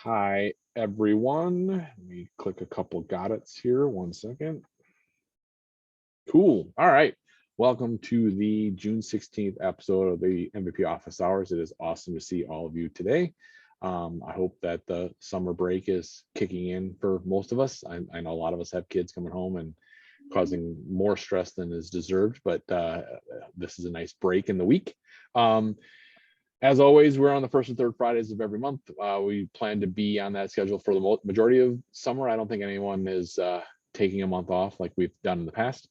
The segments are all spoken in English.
Hi, everyone. Let me click a couple got it's here. 1 second. Cool. All right. Welcome to the June 16th episode of the MVP Office Hours. It is awesome to see all of you today. I hope that the summer break is kicking in for most of us. I know a lot of us have kids coming home and causing more stress than is deserved, but this is a nice break in the week. As always, we're on the first and third Fridays of every month. We plan to be on that schedule for the majority of summer. I don't think anyone is taking a month off like we've done in the past.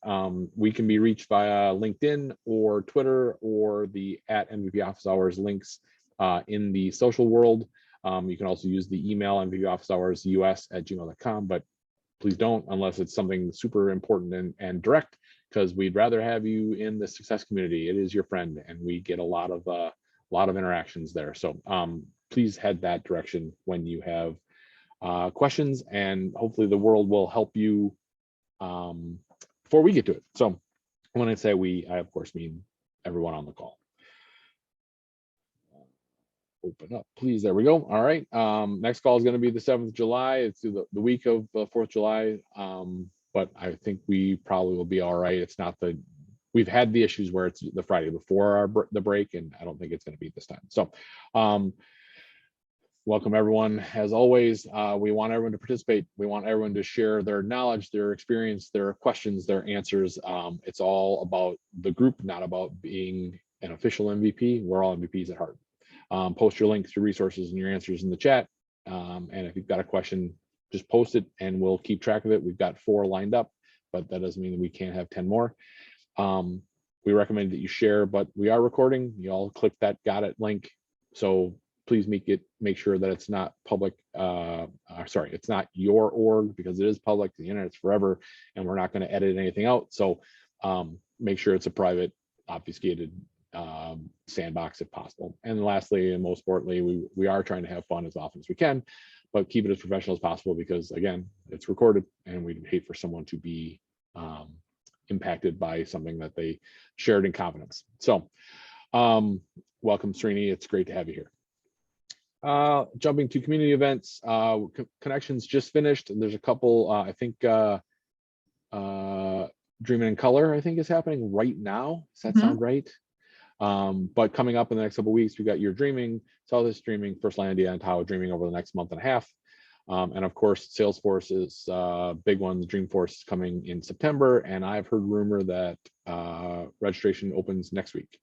We can be reached via LinkedIn or Twitter or the @MVP Office Hours links in the social world. You can also use the email mvpofficehoursus@gmail.com, but please don't unless it's something super important and direct, because we'd rather have you in the success community. It is your friend, and we get a lot of interactions there. So please head that direction when you have questions, and hopefully the world will help you before we get to it. So when I say we, I of course mean everyone on the call. Open up, please. There we go. All right. Next call is going to be the 7th of July. It's the week of the 4th of July. But I think we probably will be all right. It's not we've had the issues where it's the Friday before the break, and I don't think it's going to be this time. So welcome everyone. As always, we want everyone to participate. We want everyone to share their knowledge, their experience, their questions, their answers. It's all about the group, not about being an official MVP. We're all MVPs at heart. Post your links, your resources, and your answers in the chat. And if you've got a question, just post it and we'll keep track of it. We've got 4 lined up, but that doesn't mean that we can't have 10 more. We recommend that you share, but we are recording. You all click that got it link. So please make sure that it's not public. Sorry, it's not your org, because it is public. The internet's forever, and we're not going to edit anything out. So make sure it's a private, obfuscated sandbox if possible. And lastly, and most importantly, we are trying to have fun as often as we can, but keep it as professional as possible, because again, it's recorded, and we'd hate for someone to be impacted by something that they shared in confidence. So welcome, Srini. It's great to have you here. Jumping to community events, Connections just finished, and there's a couple, I think Dreaming in Color, I think, is happening right now. Does that sound right? But coming up in the next couple of weeks, we got Your Dreaming, Southeast Dreaming, First Line Idea, and Tahoe Dreaming over the next month and a half. And of course, Salesforce is big one. Dreamforce is coming in September, and I've heard rumor that registration opens next week.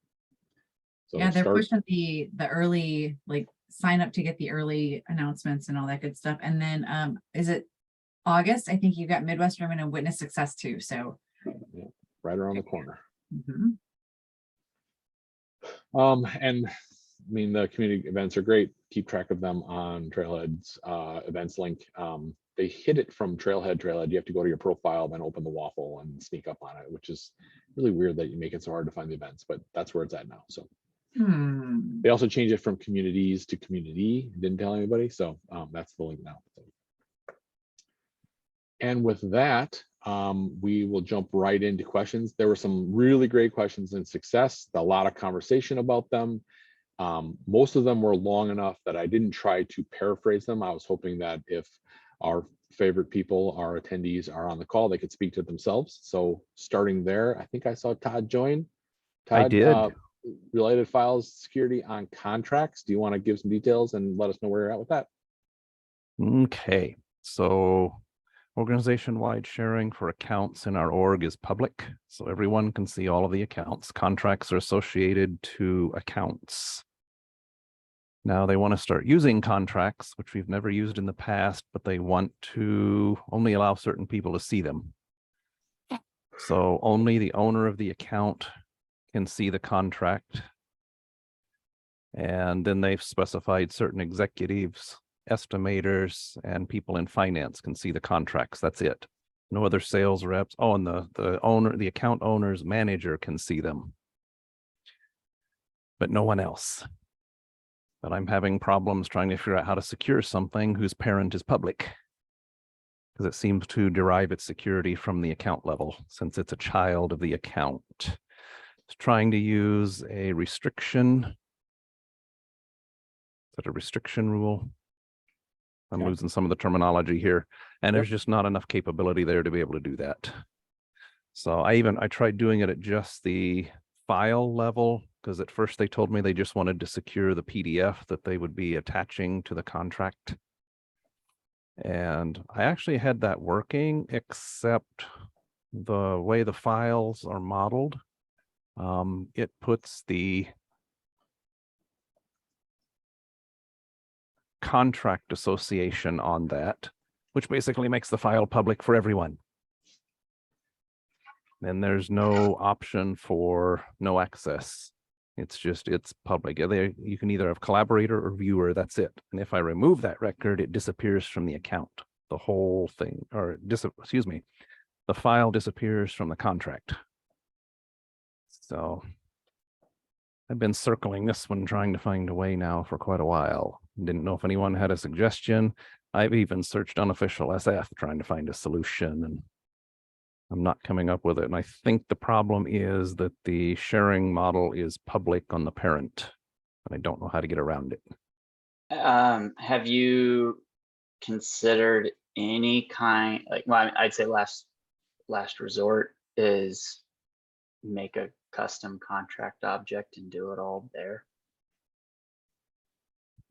So yeah, they're pushing the early, like, sign up to get the early announcements and all that good stuff. And then is it August? I think you got Midwest Dreaming and Witness Success too. So yeah, right around the corner. And I mean, the community events are great. Keep track of them on Trailhead's events link. They hid it from Trailhead. You have to go to your profile, then open the waffle and sneak up on it, which is really weird that you make it so hard to find the events, but that's where it's at now. So they also changed it from communities to community. Didn't tell anybody. So that's the link now. And with that, we will jump right into questions. There were some really great questions in Success, a lot of conversation about them. Most of them were long enough that I didn't try to paraphrase them. I was hoping that if our favorite people, our attendees, are on the call, they could speak to themselves. So starting there, I think I saw Todd join. Todd, I did. Related files security on contracts. Do you want to give some details and let us know where you're at with that? Okay, so organization-wide sharing for accounts in our org is public, so everyone can see all of the accounts. Contracts are associated to accounts. Now they want to start using contracts, which we've never used in the past, but they want to only allow certain people to see them. So only the owner of the account can see the contract. And then they've specified certain executives, estimators, and people in finance can see the contracts. That's it. No other sales reps. Oh, and the account owner's manager can see them, but no one else. But I'm having problems trying to figure out how to secure something whose parent is public, because it seems to derive its security from the account level, since it's a child of the account. It's trying to use a restriction. Is that a restriction rule? I'm Okay. losing some of the terminology here, and there's just not enough capability there to be able to do that. So I tried doing it at just the file level, because at first they told me they just wanted to secure the PDF that they would be attaching to the contract. And I actually had that working, except the way the files are modeled, it puts the contract association on that, which basically makes the file public for everyone. And there's no option for no access. It's public. You can either have collaborator or viewer, that's it. And if I remove that record, it disappears from the account, the whole thing, or excuse me, the file disappears from the contract. So I've been circling this one, trying to find a way now for quite a while. Didn't know if anyone had a suggestion. I've even searched unofficial SF trying to find a solution, and I'm not coming up with it. And I think the problem is that the sharing model is public on the parent, and I don't know how to get around it. Have you considered any kind, like, well, I'd say last resort is make a custom contract object and do it all there?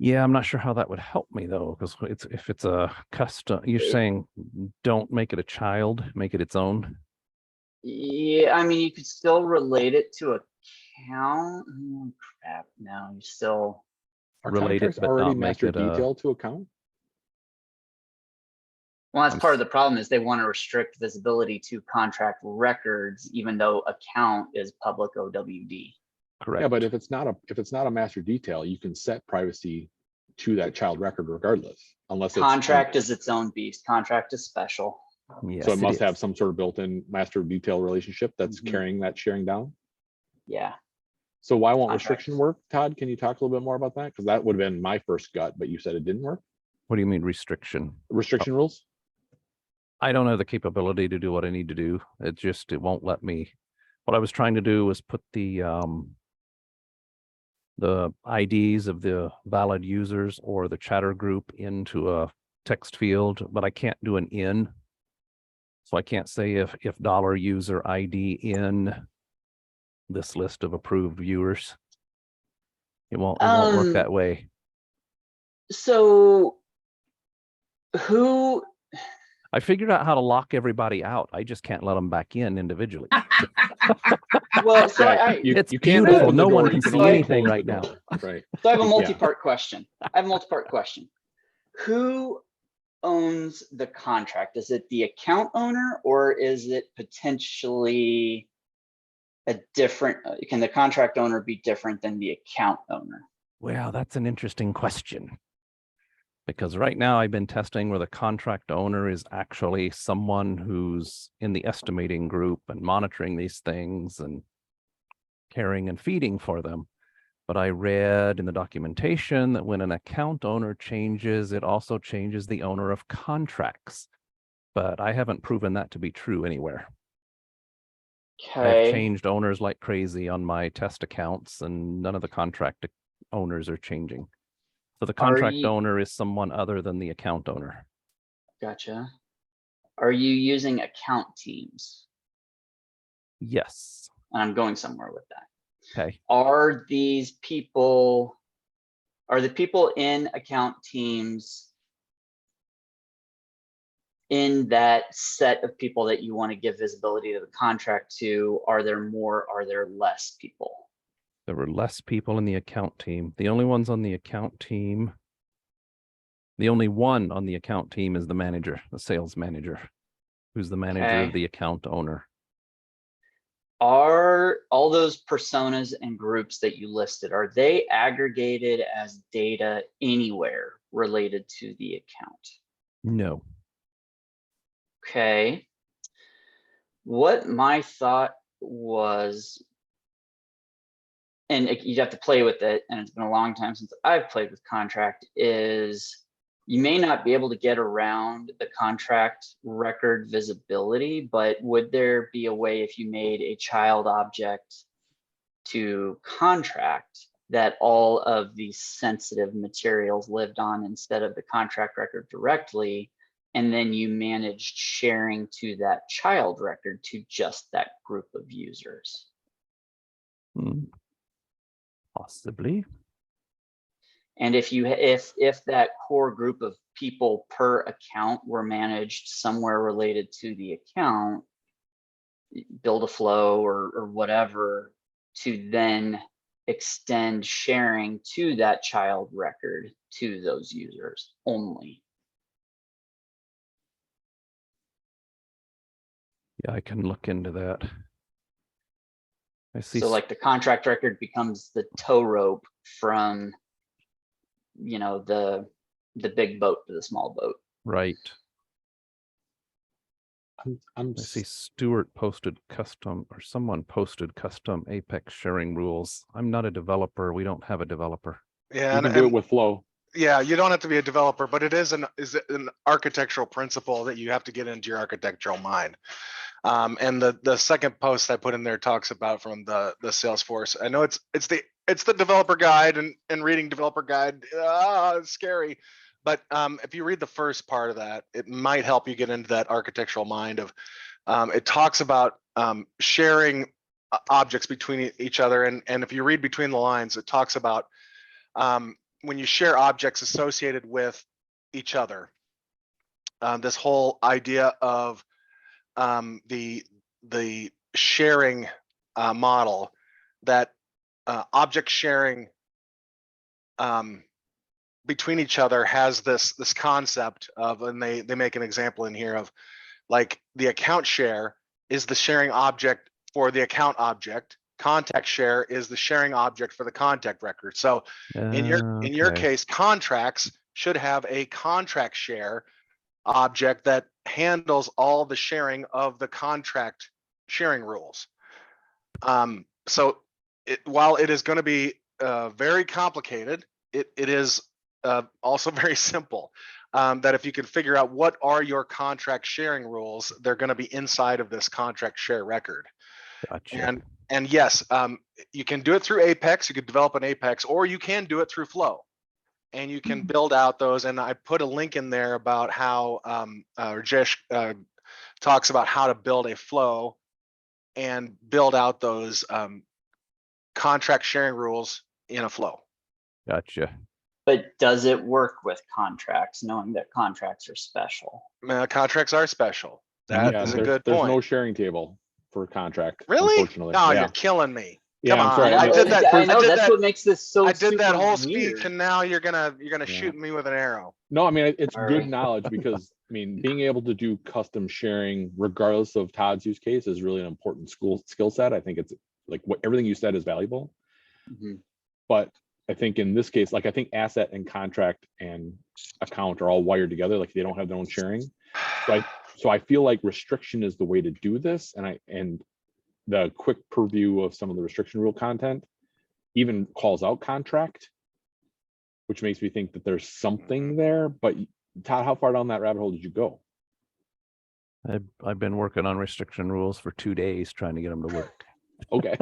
Yeah, I'm not sure how that would help me though, because if it's a custom, you're saying don't make it a child, make it its own. Yeah, I mean, you could still relate it to account. Oh, crap, no, you still Are Relate it, contracts but already not make master it a- detail to account? Well, that's I'm part of the problem, is they want to restrict visibility to contract records, even though account is public OWD. Correct. Yeah, but if it's not a master detail, you can set privacy to that child record regardless, unless it's Contract is its own beast. Contract is special. Yes, so it must have is. some sort of built-in master detail relationship that's Mhm. carrying that sharing down. Yeah. So why won't Contracts. restriction work, Todd? Can you talk a little bit more about that? Because that would have been my first gut, but you said it didn't work. What do you mean restriction? Restriction rules? I don't have the capability to do what I need to do. It won't let me. What I was trying to do was put the IDs of the valid users or the chatter group into a text field, but I can't do an in. So I can't say if $user ID in this list of approved viewers. It won't work that way. So who? I figured out how to lock everybody out. I just can't let them back in individually. Well, so Yeah, It's you can't beautiful. open the No one door, can you see only anything close right the now. door. Right. So I have a Yeah. multi-part question. Who owns the contract? Is it the account owner, or is it potentially a different, can the contract owner be different than the account owner? Well, that's an interesting question. Because right now I've been testing where the contract owner is actually someone who's in the estimating group and monitoring these things and caring and feeding for them. But I read in the documentation that when an account owner changes, it also changes the owner of contracts. But I haven't proven that to be true anywhere. I've Okay. changed owners like crazy on my test accounts, and none of the contract owners are changing. So the contract owner is someone other than the account owner. Gotcha. Are you using account teams? Yes. And I'm going somewhere with that. Okay. Are the people in account teams in that set of people that you want to give visibility to the contract to? Are there more? Are there less people? There were less people in the account team. The only ones on the account team, the only one on the account team is the manager, the sales manager, who's the manager of the account owner. Are all those personas and groups that you listed, are they aggregated as data anywhere related to the account? No. Okay. What my thought was, and you have to play with it, and it's been a long time since I've played with contract, is you may not be able to get around the contract record visibility, but would there be a way if you made a child object to contract that all of the sensitive materials lived on instead of the contract record directly. And then you managed sharing to that child record to just that group of users. Possibly. And if that core group of people per account were managed somewhere related to the account, build a flow or whatever to then extend sharing to that child record to those users only. Yeah, I can look into that. I see. So like the contract record becomes the tow rope from, you know, the big boat to the small boat. Right. I'm I see Stuart posted custom, or someone posted custom Apex sharing rules. I'm not a developer. We don't have a developer. Yeah, you can do it with flow. yeah, you don't have to be a developer, but it is an architectural principle that you have to get into your architectural mind. And the second post I put in there talks about from the Salesforce. I know it's the developer guide, and reading developer guide, it's scary. But if you read the first part of that, it might help you get into that architectural mind of, it talks about sharing objects between each other. And if you read between the lines, it talks about when you share objects associated with each other, this whole idea of the sharing model, that object sharing between each other has this concept of, and they make an example in here of, like, the account share is the sharing object for the account object. Contact share is the sharing object for the contact record. So in your Okay. case, contracts should have a contract share object that handles all the sharing of the contract sharing rules. So while it is going to be very complicated, it is also very simple. That if you can figure out what are your contract sharing rules, they're going to be inside of this contract share record. Gotcha. And yes, you can do it through Apex. You could develop an Apex, or you can do it through Flow, and you can build out those. And I put a link in there about how Rajesh talks about how to build a flow and build out those contract sharing rules in a flow. Gotcha. But does it work with contracts, knowing that contracts are special? Contracts are special. That is a good there's point. no sharing table for contract. Really? Unfortunately. No, Yeah. you're killing me. Yeah, Come I'm on. sorry. I did that. I know I did that's that. what makes this so. I did that super whole weird. speech, and now you're gonna Yeah. shoot me with an arrow. No, I mean, it's Sorry. good knowledge, because I mean, being able to do custom sharing regardless of Todd's use case is really an important skill set. I think it's like everything you said is valuable. Mhm. But I think in this case, like, I think asset and contract and account are all wired together, like they don't have their own sharing. So I feel like restriction is the way to do this. And the quick purview of some of the restriction rule content even calls out contract, which makes me think that there's something there. But Todd, how far down that rabbit hole did you go? I've been working on restriction rules for 2 days trying to get them to work. Okay.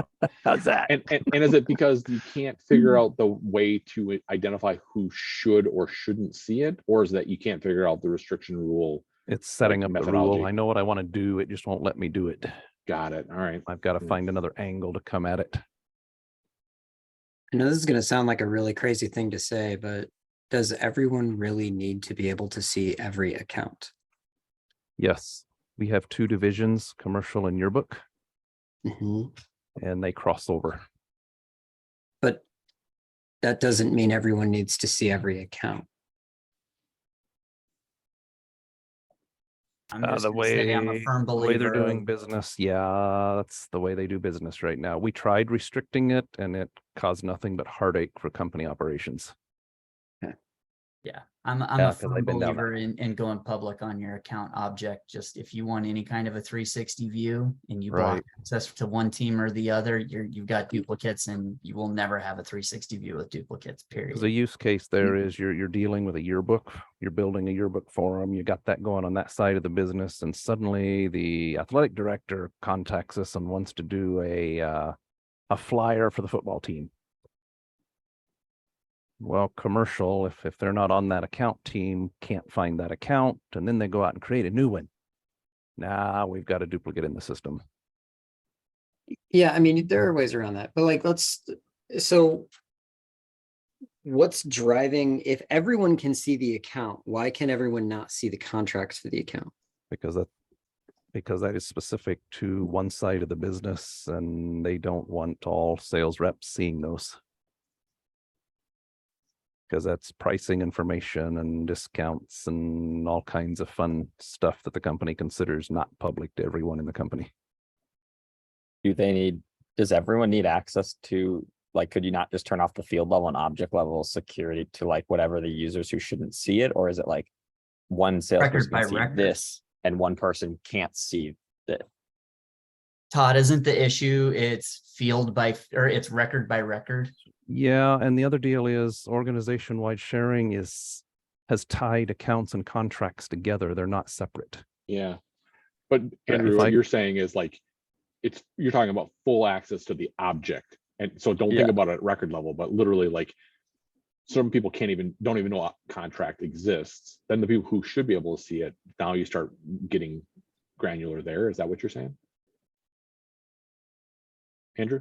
How's that? And is it because you can't figure out the way to identify who should or shouldn't see it, or is that you can't figure out the restriction rule? It's setting Like up the methodology. rule. I know what I want to do. It just won't let me do it. Got it. All right. I've got to find another angle to come at it. I know this is going to sound like a really crazy thing to say, but does everyone really need to be able to see every account? Yes, we have 2 divisions, commercial and yearbook, Mhm. and they cross over. But that doesn't mean everyone needs to see every account. I'm just The gonna say I'm a way firm the way believer they're doing of- business, yeah, that's the way they do business right now. We tried restricting it, and it caused nothing but heartache for company operations. Yeah, I'm Yeah, a 'cause firm I've been down that believer in going public on your account object. Just if you want any kind of a 360 view and you block Right. access to one team or the other, you've got duplicates, and you will never have a 360 view with duplicates, period. Because the use case there is you're dealing with a yearbook, you're building a yearbook for them, you got that going on that side of the business, and suddenly the athletic director contacts us and wants to do a flyer for the football team. Well, commercial, if they're not on that account team, can't find that account, and then they go out and create a new one. Now we've got a duplicate in the system. Yeah, I mean, there are ways around that, but like, so what's driving, if everyone can see the account, why can everyone not see the contracts for the account? Because that is specific to one side of the business, and they don't want all sales reps seeing those. Because that's pricing information and discounts and all kinds of fun stuff that the company considers not public to everyone in the company. Does everyone need access to, like, could you not just turn off the field level and object level security to like whatever the users who shouldn't see it? Or is it like one salesperson by can see record. this and one person can't see it? Todd, isn't the issue it's it's record by record? Yeah, and the other deal is organization-wide sharing has tied accounts and contracts together. They're not separate. Yeah. But Yeah, Andrew, if what I- you're saying is like, you're talking about full access to the object. And so don't Yeah. think about it at record level, but literally like some people don't even know a contract exists. Then the people who should be able to see it, now you start getting granular there. Is that what you're saying? Andrew?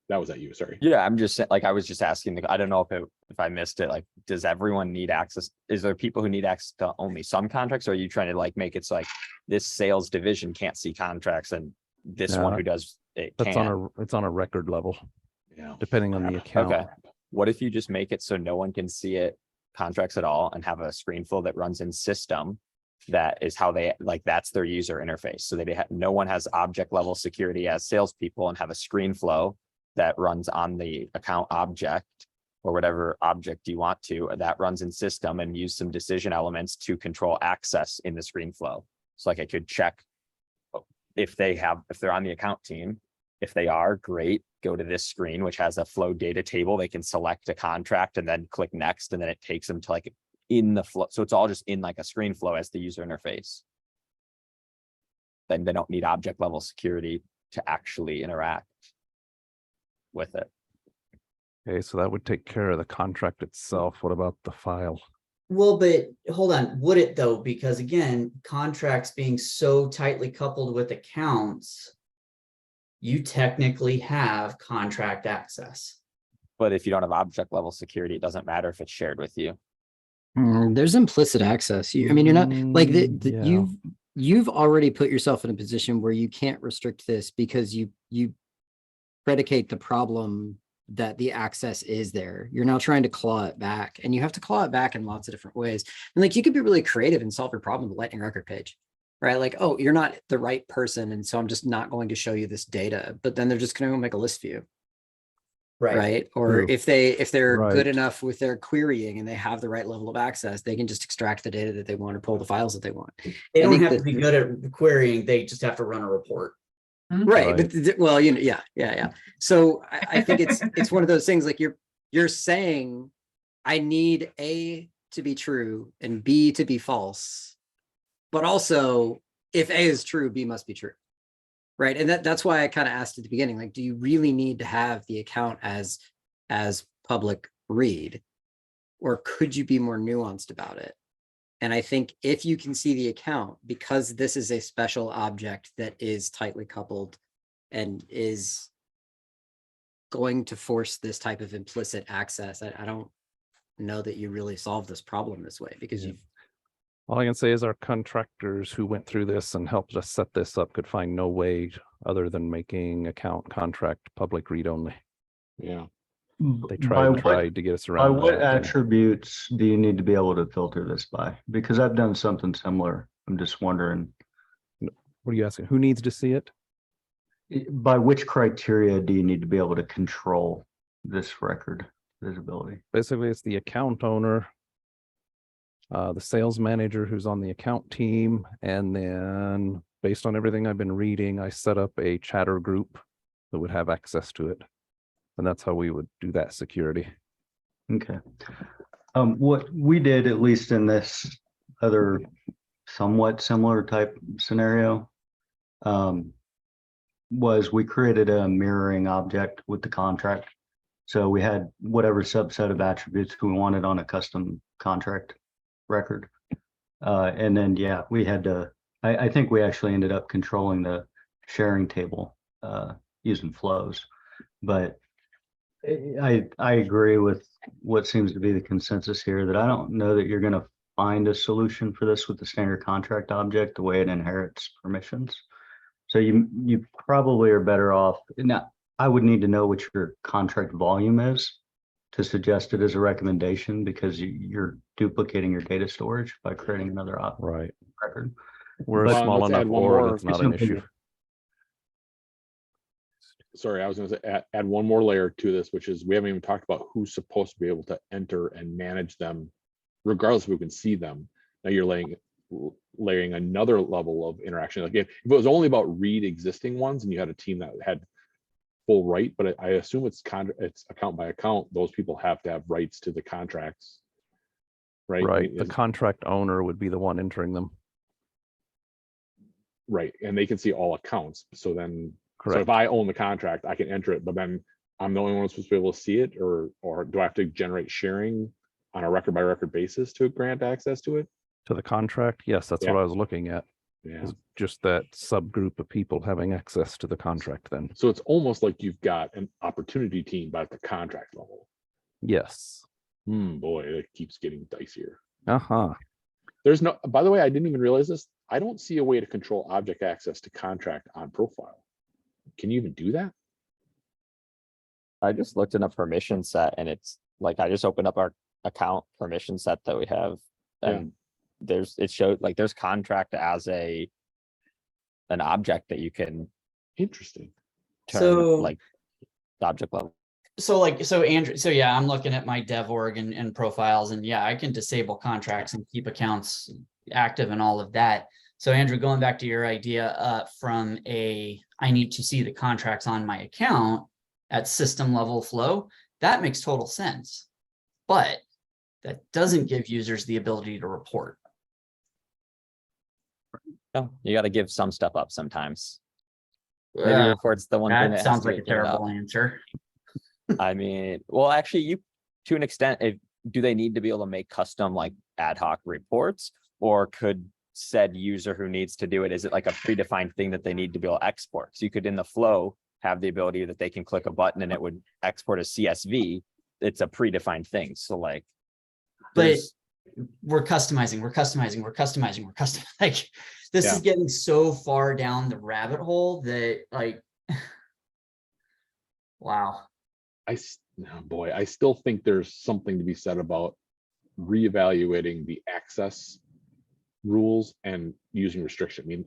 That was at you, sorry. Yeah, I'm just saying, like, I was just asking, I don't know if I missed it, like, does everyone need access? Is there people who need access to only some contracts? Or are you trying to like make it so like this sales division can't see contracts and this one Yeah, who does it That's can? it's on a record level, Yeah. depending on the Crap. account. Okay. What if you just make it so no one can see it, contracts at all, and have a screen flow that runs in system? That is how they, like, that's their user interface. So no one has object level security as salespeople, and have a screen flow that runs on the account object or whatever object you want to, that runs in system, and use some decision elements to control access in the screen flow. So like I could check if they're on the account team. If they are, great, go to this screen, which has a flow data table. They can select a contract and then click next, and then it takes them to like in the flow. So it's all just in like a screen flow as the user interface. Then they don't need object level security to actually interact with it. Okay, so that would take care of the contract itself. What about the file? Well, but hold on, would it though? Because again, contracts being so tightly coupled with accounts, you technically have contract access. But if you don't have object level security, it doesn't matter if it's shared with you. There's implicit access. I mean, you're not like Yeah. you've already put yourself in a position where you can't restrict this because you predicate the problem that the access is there. You're now trying to claw it back, and you have to claw it back in lots of different ways. And like, you could be really creative and solve your problem with the lightning record page, right? Like, oh, you're not the right person, and so I'm just not going to show you this data, but then they're just going to make a list view. Right. Or True. if they're good Right. enough with their querying and they have the right level of access, they can just extract the data that they want or pull the files that they want. They I don't think have to that- be good at querying, they just have to run a report. Right. But well, yeah. So I think it's one of those things, like you're saying, I need A to be true and B to be false. But also, if A is true, B must be true. Right. And that's why I kind of asked at the beginning, like, do you really need to have the account as public read? Or could you be more nuanced about it? And I think if you can see the account, because this is a special object that is tightly coupled and is going to force this type of implicit access, I don't know that you really solve this problem this way, because Yeah. All I can say is our contractors who went through this and helped us set this up could find no way other than making account contract public read only. Yeah. They By tried to get us By around what that. and- attributes do you need to be able to filter this by? Because I've done something similar. I'm just wondering, What are you asking? Who needs to see it? by which criteria do you need to be able to control this record visibility? Basically, it's the account owner, the sales manager who's on the account team, and then based on everything I've been reading, I set up a chatter group that would have access to it. And that's how we would do that security. Okay. What we did, at least in this other somewhat similar type scenario, was we created a mirroring object with the contract. So we had whatever subset of attributes we wanted on a custom contract record. And then, yeah, we had to, I think we actually ended up controlling the sharing table using flows. But I agree with what seems to be the consensus here, that I don't know that you're going to find a solution for this with the standard contract object, the way it inherits permissions. So you probably are better off. Now, I would need to know what your contract volume is to suggest it as a recommendation, because you're duplicating your data storage by creating another Right. record. We're a But small let's enough add one org, more. it's not an Something- issue. Sorry, I was going to add one more layer to this, which is we haven't even talked about who's supposed to be able to enter and manage them, regardless of who can see them. Now you're layering another level of interaction. Like if it was only about read existing ones and you had a team that had full right, but I assume it's account by account. Those people have to have rights to the contracts, right? Right. The contract owner would be the one entering them. Right, and they can see all accounts. So then, so Correct. if I own the contract, I can enter it, but then I'm the only one who's supposed to be able to see it, or do I have to generate sharing on a record by record basis to grant access to it? To the contract, yes, that's what Yeah. I was looking at. Yeah. Is just that subgroup of people having access to the contract then. So it's almost like you've got an opportunity team, but at the contract level. Yes. Boy, it keeps getting dicier. Uh-huh. There's no, by the way, I didn't even realize this. I don't see a way to control object access to contract on profile. Can you even do that? I just looked in a permission set and it's like, I just opened up our account permission set that we have. And it showed like there's contract as an object that you can Interesting. turn So- like the object level. So Andrew, so yeah, I'm looking at my dev org and profiles, and yeah, I can disable contracts and keep accounts active and all of that. So Andrew, going back to your idea from I need to see the contracts on my account at system level flow, that makes total sense. But that doesn't give users the ability to report. No, you got to give some stuff up sometimes. Maybe report's the one thing That that sounds has to like a get given up. terrible answer. I mean, well, actually, to an extent, do they need to be able to make custom like ad hoc reports, or could said user who needs to do it, is it like a predefined thing that they need to be able to export? So you could in the flow have the ability that they can click a button and it would export a CSV. It's a predefined thing. So like, But we're customizing. Like this is getting so far down the rabbit hole that like, wow. I still think there's something to be said about reevaluating the access rules and using restriction. I mean,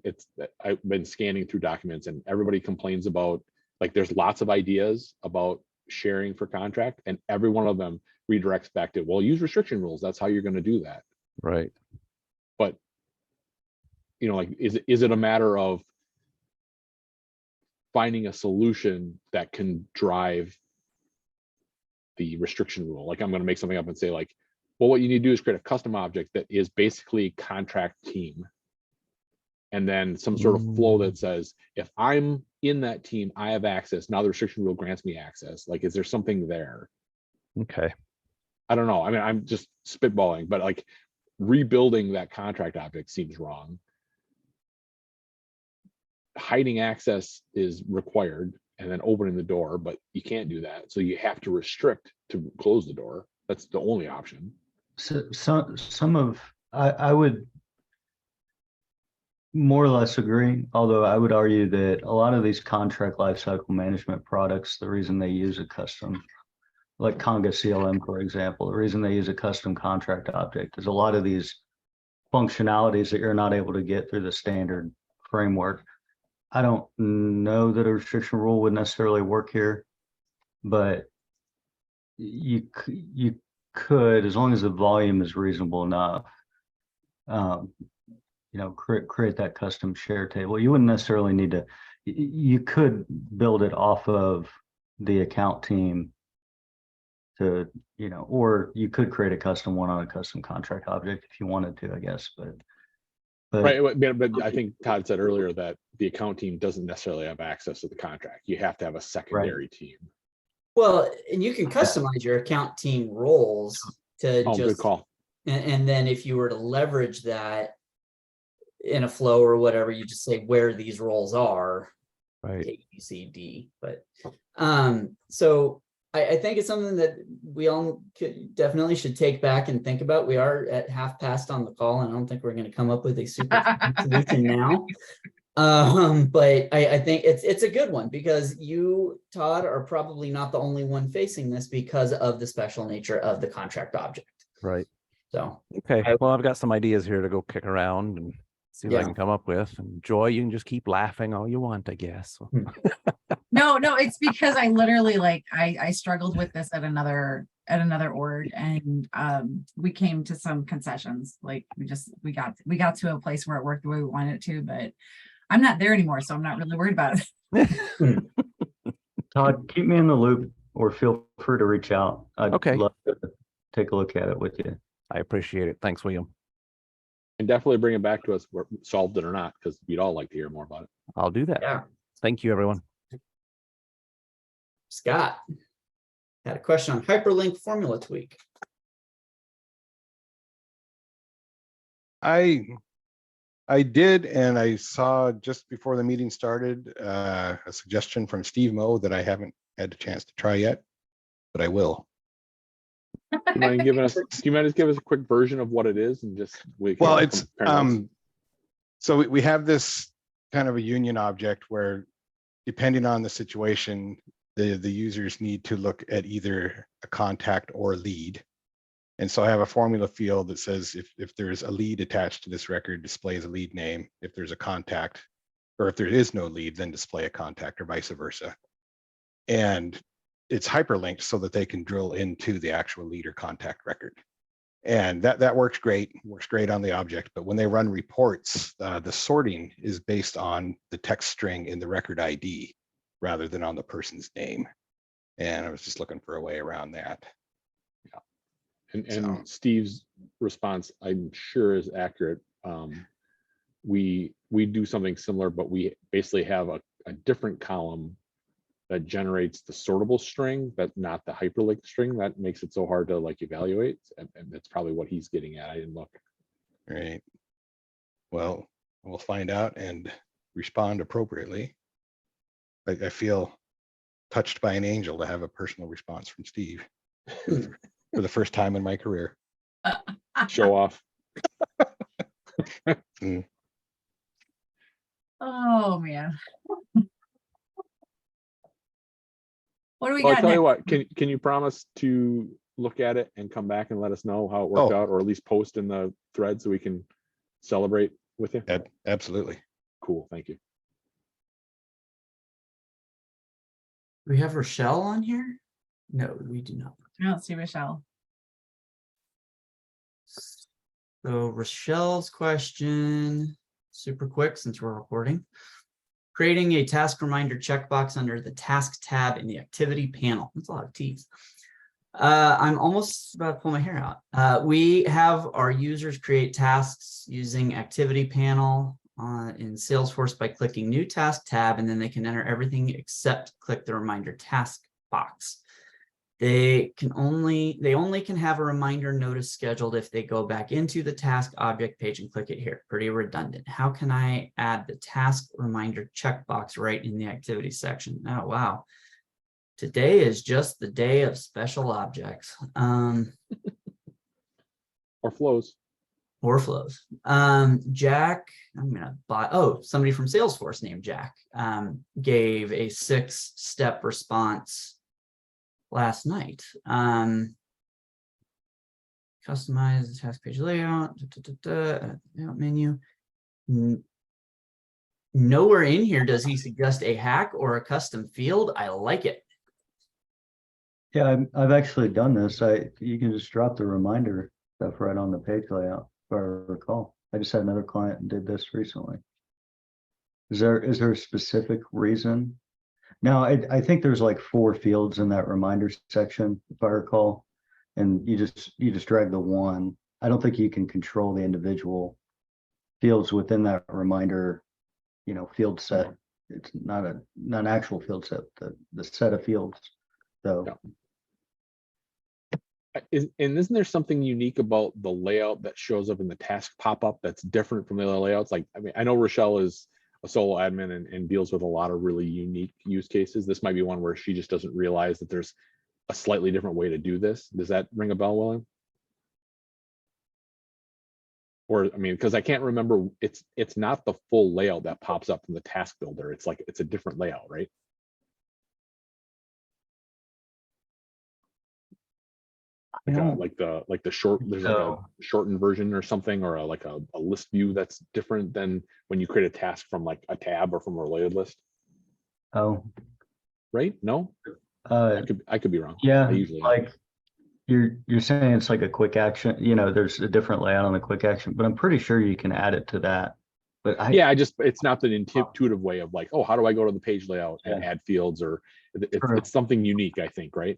I've been scanning through documents and everybody complains about, like, there's lots of ideas about sharing for contract, and every one of them redirects back to, well, use restriction rules. That's how you're going to do that. Right. But, you know, like, is it a matter of finding a solution that can drive the restriction rule? Like, I'm going to make something up and say, like, well, what you need to do is create a custom object that is basically contract team. And then some sort of flow that says, if I'm in that team, I have access. Now the restriction rule grants me access. Like, is there something there? Okay. I don't know. I mean, I'm just spitballing, but like rebuilding that contract object seems wrong. Hiding access is required, and then opening the door, but you can't do that. So you have to restrict to close the door. That's the only option. So some of I would more or less agree, although I would argue that a lot of these contract lifecycle management products, the reason they use a custom, like Conga CLM, for example, the reason they use a custom contract object is a lot of these functionalities that you're not able to get through the standard framework. I don't know that a restriction rule would necessarily work here, but you could, as long as the volume is reasonable enough, you know, create that custom share table. You wouldn't necessarily need to, you could build it off of the account team to, you know, or you could create a custom one on a custom contract object if you wanted to, I guess, but Right, but I think Todd said earlier that the account team doesn't necessarily have access to the contract. You have to have a secondary team. Well, and you can customize your account team roles to Oh, good just, call. and then if you were to leverage that in a flow or whatever, you just say where these roles are. Right. A, B, C, D, but so I think it's something that we all definitely should take back and think about. We are at half past on the call, and I don't think we're going to come up with a super solution now. But I think it's a good one because you, Todd, are probably not the only one facing this because of the special nature of the contract object. Right. So Okay. Well, I've got some ideas here to go kick around and see what I Yeah. can come up with. And Joy, you can just keep laughing all you want, I guess. No, it's because I literally I struggled with this at another org, and we came to some concessions. Like we got to a place where it worked the way we wanted it to, but I'm not there anymore, so I'm not really worried about it. Todd, keep me in the loop or feel free to reach out. I'd Okay. love to take a look at it with you. I appreciate it. Thanks, William. And definitely bring it back to us, where solved it or not, because we'd all like to hear more about it. I'll do that. yeah, Thank you, everyone. Scott had a question on hyperlink formula tweak. I did, and I saw just before the meeting started a suggestion from Steve Moe that I haven't had a chance to try yet, but I will. Do you mind just give us a quick version of what it is and just Well, it's compare notes? so we have this kind of a union object where, depending on the situation, the users need to look at either a contact or a lead. And so I have a formula field that says if there's a lead attached to this record, displays a lead name. If there's a contact, or if there is no lead, then display a contact, or vice versa. And it's hyperlinked so that they can drill into the actual lead or contact record. And that works great on the object. But when they run reports, the sorting is based on the text string in the record ID rather than on the person's name. And I was just looking for a way around that. And So- Steve's response, I'm sure, is accurate. We do something similar, but we basically have a different column that generates the sortable string, but not the hyperlink string. That makes it so hard to evaluate. And that's probably what he's getting at. I didn't look. Right. Well, we'll find out and respond appropriately. I feel touched by an angel to have a personal response from Steve for the first time in my career. Show off. Oh man. What do we Well, I got tell you next? what, can you promise to look at it and come back and let us know how it worked Oh. out, or at least post in the thread so we can celebrate with you? Absolutely. Cool, thank you. Do we have Rochelle on here? No, we do not. I don't see Michelle. So Rochelle's question, super quick since we're recording. Creating a task reminder checkbox under the task tab in the activity panel. That's a lot of T's. I'm almost about to pull my hair out. We have our users create tasks using activity panel in Salesforce by clicking new task tab, and then they can enter everything except click the reminder task box. They only can have a reminder notice scheduled if they go back into the task object page and click it here. Pretty redundant. How can I add the task reminder checkbox right in the activity section? Oh, wow. Today is just the day of special objects. Or flows. Or flows. Jack, I'm gonna buy, somebody from Salesforce named Jack gave a 6-step response last night. Customize the task page layout, menu. Nowhere in here does he suggest a hack or a custom field. I like it. Yeah, I've actually done this. You can just drop the reminder stuff right on the page layout, if I recall. I just had another client and did this recently. Is there a specific reason? Now, I think there's like 4 fields in that reminder section, if I recall, and you just drag the one. I don't think you can control the individual fields within that reminder, field set. It's not an actual field set. The set of fields So, And isn't there something unique about the layout that shows up in the task pop-up that's different from the other layouts? Like, I mean, I know Rochelle is a solo admin and deals with a lot of really unique use cases. This might be one where she just doesn't realize that there's a slightly different way to do this. Does that ring a bell, William? Or, I mean, because I can't remember, it's not the full layout that pops up in the task builder. It's like, it's a different layout, right? Like the short, there's like a shortened version or something, or like a list view that's different than when you create a task from like a tab or from a related list, oh, right? No, uh, I could be wrong. yeah, I usually am. like you're saying it's like a quick action, you know, there's a different layout on the quick action, but I'm pretty sure you can add it to that. But Yeah, it's not the intuitive way of like, oh, how do I go to the page layout and add fields, or True. it's something unique, I think, right?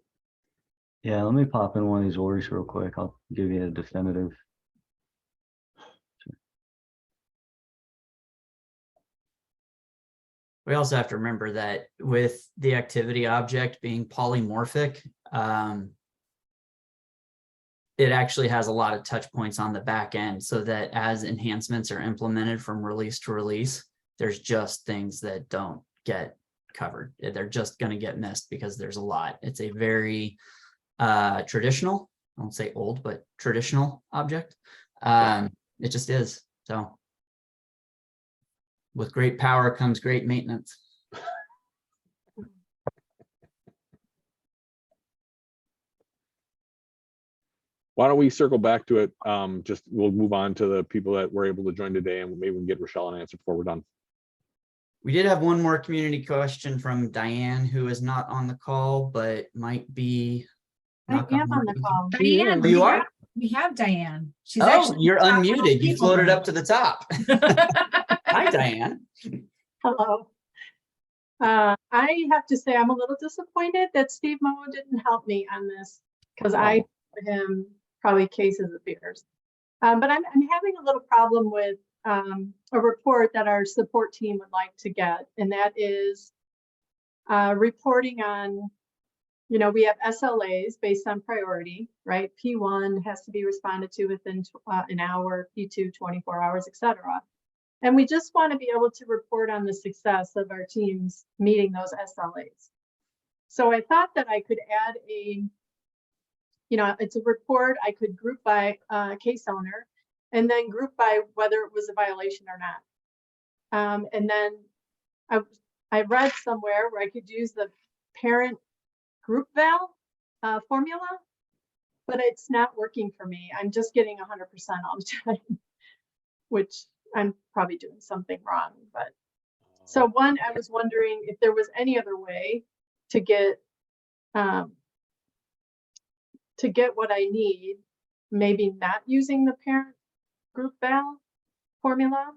Yeah, let me pop in one of these orders real quick. I'll give you a definitive. We also have to remember that with the activity object being polymorphic, it actually has a lot of touch points on the back end, so that as enhancements are implemented from release to release, there's just things that don't get covered. They're just going to get missed because there's a lot. It's a very traditional, I won't say old, but traditional object. It just is. So with great power comes great maintenance. Why don't we circle back to it? Just we'll move on to the people that were able to join today, and maybe we can get Rochelle an answer before we're done. We did have one more community question from Diane, who is not on the call, but might be. I am on the call. Diane, you are? We have Diane. She's Oh, actually you're top of the unmuted. You people floated group. up to the top. Hi, Diane. Hello. I have to say I'm a little disappointed that Steve Moe didn't help me on this, because I told him probably cases of beers. But I'm having a little problem with a report that our support team would like to get, and that is reporting on, you know, we have SLAs based on priority, right? P1 has to be responded to within an hour, P2 24 hours, etc. And we just want to be able to report on the success of our teams meeting those SLAs. So I thought that I could add a, you know, it's a report I could group by case owner, and then group by whether it was a violation or not. And then I read somewhere where I could use the parent group val formula, but it's not working for me. I'm just getting 100% all the time, which I'm probably doing something wrong. But so one, I was wondering if there was any other way to get what I need, maybe not using the parent group val formula,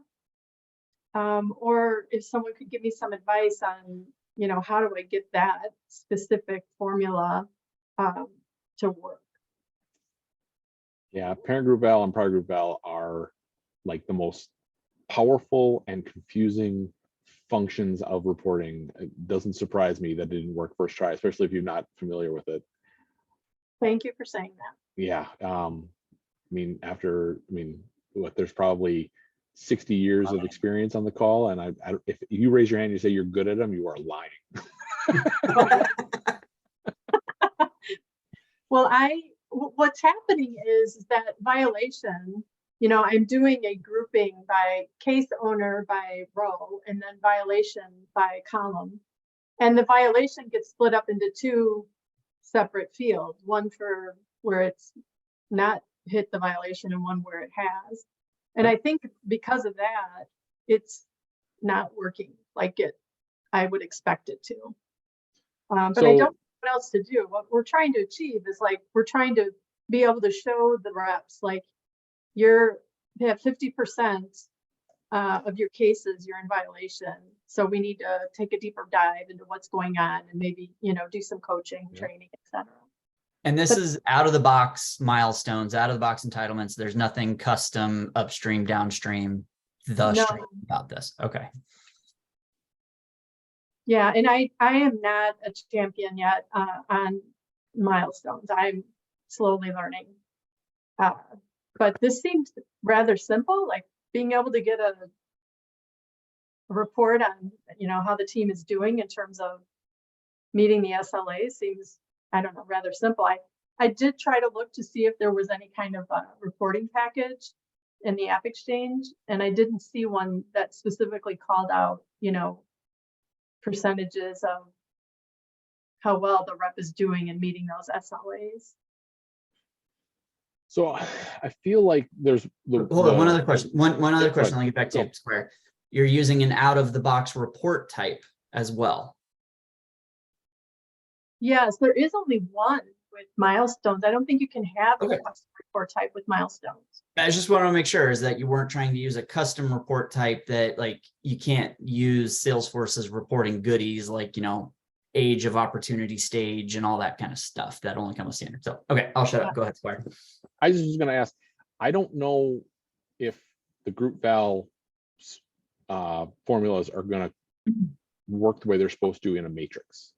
or if someone could give me some advice on, you know, how do I get that specific formula to work? Yeah, parent group val and product group val are like the most powerful and confusing functions of reporting. It doesn't surprise me that it didn't work first try, especially if you're not familiar with it. Thank you for saying that. Yeah, what, there's probably 60 years of experience on the call, and if you raise your hand and you say you're good at them, you are lying. Well, what's happening is that violation, you know, I'm doing a grouping by case owner by row, and then violation by column. And the violation gets split up into two separate fields, one for where it's not hit the violation and one where it has. And I think because of that, it's not working like I would expect it to. But I don't know what else to do. What we're trying to achieve is, like, we're trying to be able to show the reps, like, they have 50% of your cases you're in violation. So we need to take a deeper dive into what's going on, and maybe, you know, do some coaching, training, etc. And this is out of the box milestones, out of the box entitlements. There's nothing custom upstream, downstream, stream about this. Okay. Yeah, and I am not a champion yet on milestones. I'm slowly learning. But this seems rather simple, like being able to get a report on, how the team is doing in terms of meeting the SLA seems, I don't know, rather simple. I did try to look to see if there was any kind of reporting package in the App Exchange, and I didn't see one that specifically called out, percentages of how well the rep is doing in meeting those SLAs. So I feel like there's Hold on, one other question. One other Yeah, question. go I'll get back to Go. you, Square. You're using an out-of-the-box report type as well. Yes, there is only one with milestones. I don't think you can have Okay. a custom report type with milestones. I just want to make sure is that you weren't trying to use a custom report type that like you can't use Salesforce's reporting goodies like, age of opportunity stage and all that kind of stuff that only come with standard. So, okay, I'll shut up. Go ahead, Squire. I was just going to ask, I don't know if the group val formulas are going to work the way they're supposed to in a matrix,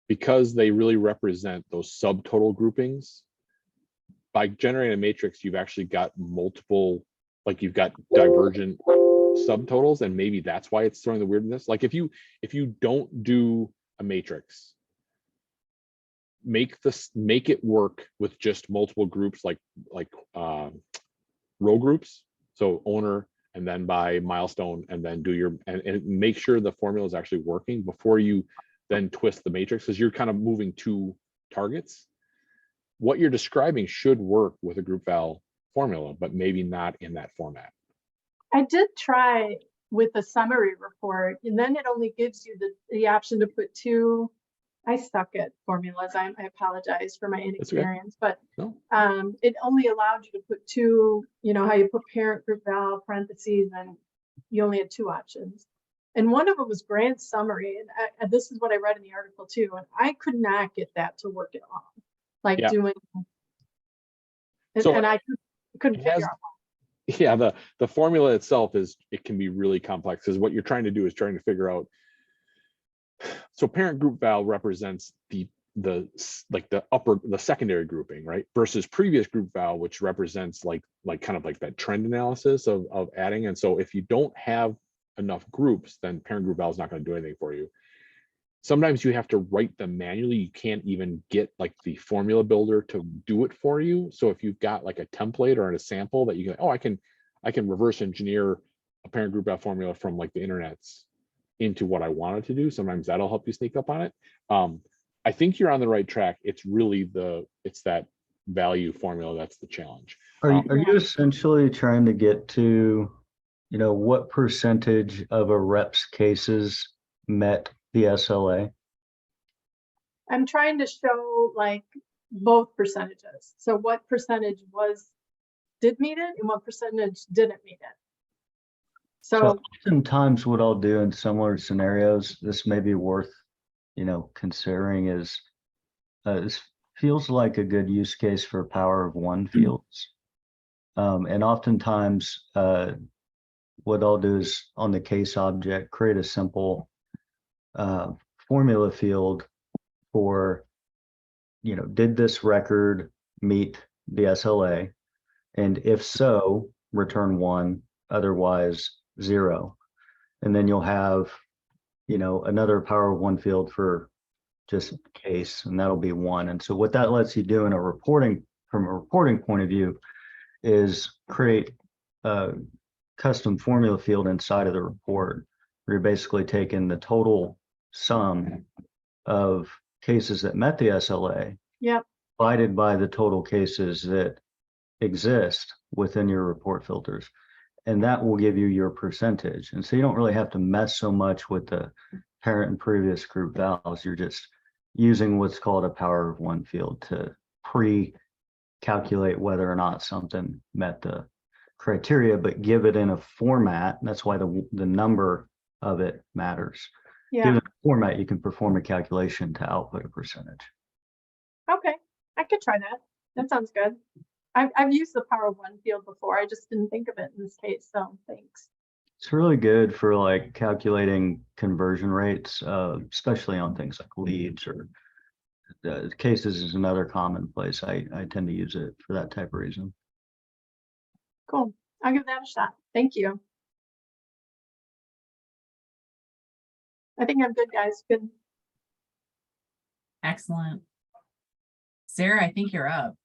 because they really represent those subtotal groupings. By generating a matrix, you've actually got multiple, like you've got divergent subtotals, and maybe that's why it's throwing the weirdness. Like if you don't do a matrix, make it work with just multiple groups, like row groups. So owner, and then by milestone, and then do your and make sure the formula is actually working before you then twist the matrix, because you're kind of moving two targets. What you're describing should work with a group val formula, but maybe not in that format. I did try with the summary report, and then it only gives you the option to put two. I suck at formulas. I apologize for my inexperience, but No. It only allowed you to put two, how you put parent group val parentheses, and you only had two options. And one of them was grant summary. And this is what I read in the article too. And I could not get that to work at all. Like doing, and I couldn't figure out. Yeah, the formula itself it can be really complex, because what you're trying to do is trying to figure out. So parent group val represents the secondary grouping, right? Versus previous group val, which represents like kind of like that trend analysis of adding. And so if you don't have enough groups, then parent group val is not going to do anything for you. Sometimes you have to write them manually. You can't even get like the formula builder to do it for you. So if you've got like a template or a sample that you can, I can reverse engineer a parent group val formula from like the internet's into what I wanted to do. Sometimes that'll help you sneak up on it. I think you're on the right track. It's really it's that value formula that's the challenge. Are you essentially trying to get to, what percentage of a rep's cases met the SLA? I'm trying to show like both percentages. So what percentage did meet it and what percentage didn't meet it. So oftentimes what I'll do in similar scenarios, this may be worth, considering, is this feels like a good use case for power of one fields. And oftentimes what I'll do is on the case object, create a simple formula field for, did this record meet the SLA? And if so, return 1, otherwise 0. And then you'll have, another power of one field for just case, and that'll be 1. And so what that lets you do from a reporting point of view is create a custom formula field inside of the report, where you're basically taking the total sum of cases that met the SLA, divided by the total cases that exist within your report filters. And that will give you your percentage. And so you don't really have to mess so much with the parent and previous group vals. You're just using what's called a power of one field to pre-calculate whether or not something met the criteria, but give it in a format. That's why the number of it matters. Given a format, you can perform a calculation to output a percentage. Okay, I could try that. That sounds good. I've used the power of one field before. I just didn't think of it in this case, so thanks. It's really good for like calculating conversion rates, especially on things like leads or cases is another common place. I tend to use it for that type of reason. Cool. I'll give that a shot. Thank you. I think I'm good, guys. Good. Excellent. Sarah, I think you're up.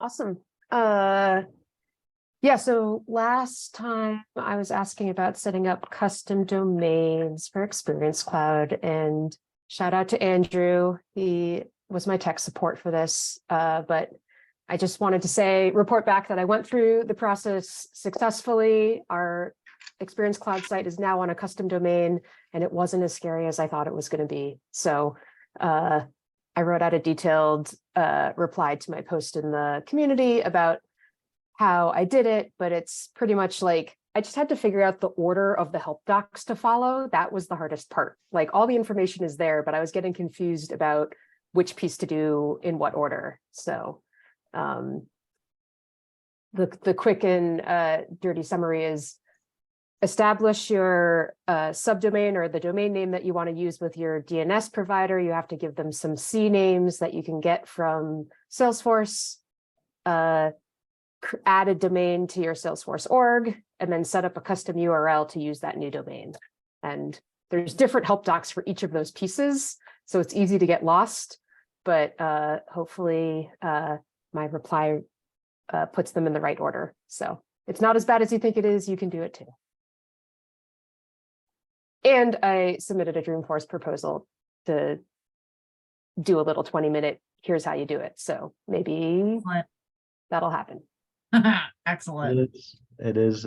Awesome. Yeah, so last time I was asking about setting up custom domains for Experience Cloud, and shout out to Andrew. He was my tech support for this, but I just wanted to report back that I went through the process successfully. Our Experience Cloud site is now on a custom domain, and it wasn't as scary as I thought it was going to be. So I wrote out a detailed reply to my post in the community about how I did it, but it's pretty much like I just had to figure out the order of the help docs to follow. That was the hardest part. Like all the information is there, but I was getting confused about which piece to do in what order. So the quick and dirty summary is establish your subdomain or the domain name that you want to use with your DNS provider. You have to give them some C names that you can get from Salesforce. Add a domain to your Salesforce org, and then set up a custom URL to use that new domain. And there's different help docs for each of those pieces, so it's easy to get lost, but hopefully my reply puts them in the right order. So it's not as bad as you think it is. You can do it too. And I submitted a Dreamforce proposal to do a little 20-minute, here's how you do it. So maybe that'll happen. Excellent. It is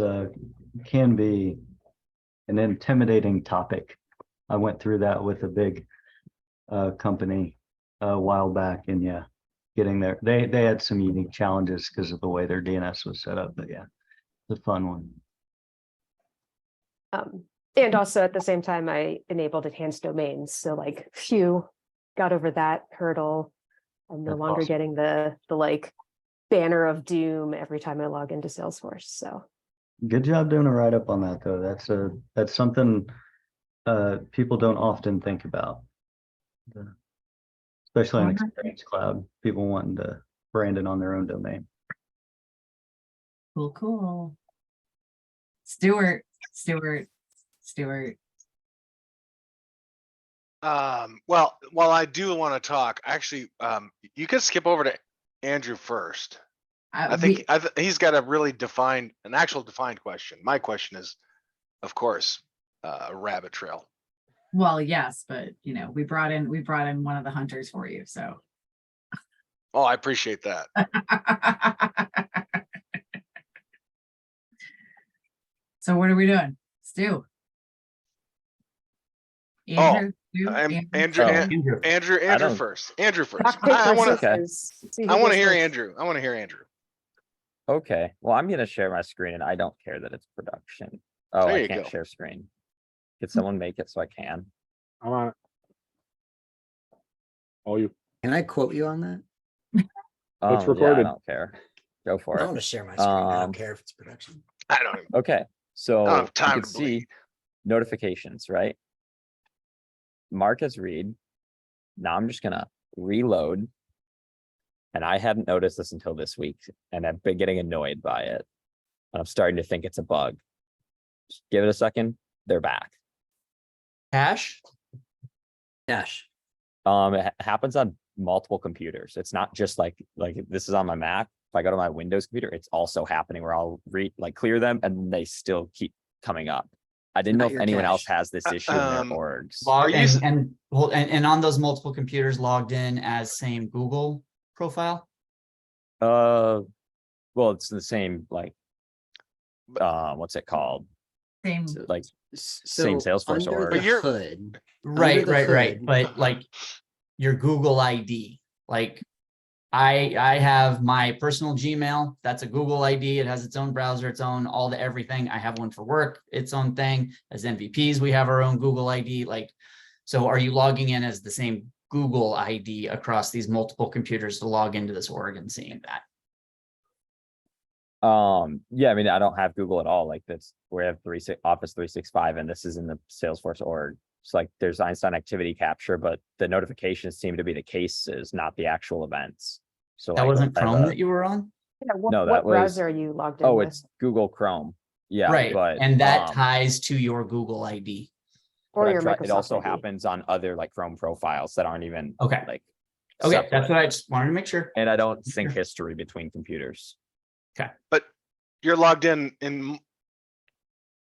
can be an intimidating topic. I went through that with a big company a while back, and yeah, getting there. They had some unique challenges because of the way their DNS was set up, but yeah, it's a fun one. And also at the same time, I enabled enhanced domains. So like, phew, got over that hurdle. I'm no That's longer awesome. getting the like banner of doom every time I log into Salesforce. So Good job doing a write-up on that, though. That's something people don't often think about, especially in Experience Cloud. People wanting to brand it on their own domain. Cool. Stuart. Well, while I do want to talk, actually, you can skip over to Andrew first. I think he's got a really an actual defined question. My question is, of course, a rabbit trail. Well, yes, but you know, we brought in one of the hunters for you, so. Oh, I appreciate that. So what are we doing? Stu. Andrew, Stu, Andrew first. Andrew first. rock, paper, I want scissors. See who to goes hear first. Andrew. I want to hear Andrew. Okay, well, I'm gonna share my screen and I don't care that it's production. Oh, There I you can't go. share screen. Could someone make it so I can? I'm on it. Oh, you. Can I quote you on that? It's Yeah, I recorded. don't care. Go for I it. want to share my screen. I Um, don't care if it's production. I don't even. Okay, so have you time can to bleed. see notifications, right? Mark as read. Now I'm just gonna reload. And I hadn't noticed this until this week, and I've been getting annoyed by it. And I'm starting to think it's a bug. Just give it a second, they're back. Cash? Cash. It happens on multiple computers. It's not just like this is on my Mac. If I go to my Windows computer, it's also happening where I'll clear them and they still keep coming up. I didn't know Not if your anyone cache. else has this issue in their orgs. Log you s- and on those multiple computers logged in as same Google profile. Well, it's the same, like, what's it called? Same. Like, So same Salesforce under org. the But you're- hood. Right. under the hood- But like your Google ID, like I have my personal Gmail. That's a Google ID. It has its own browser, its own all the everything. I have one for work, its own thing. As MVPs, we have our own Google ID. Like, so are you logging in as the same Google ID across these multiple computers to log into this org and seeing that? Yeah, I mean, I don't have Google at all. Like that's we have Office 365, and this is in the Salesforce org. It's like there's Einstein activity capture, but the notifications seem to be the cases, not the actual events. So That like, wasn't I have Chrome a- that you were on? Yeah, what, No, that what was- browser are you logged in Oh, with? it's Google Chrome. Yeah, Right, but and that um, ties to your Google ID. Or but your it Microsoft also ID. happens on other like Chrome profiles that aren't even Okay. like Okay, that's separate. what I just wanted to make sure. And I don't sync history between computers. But you're logged in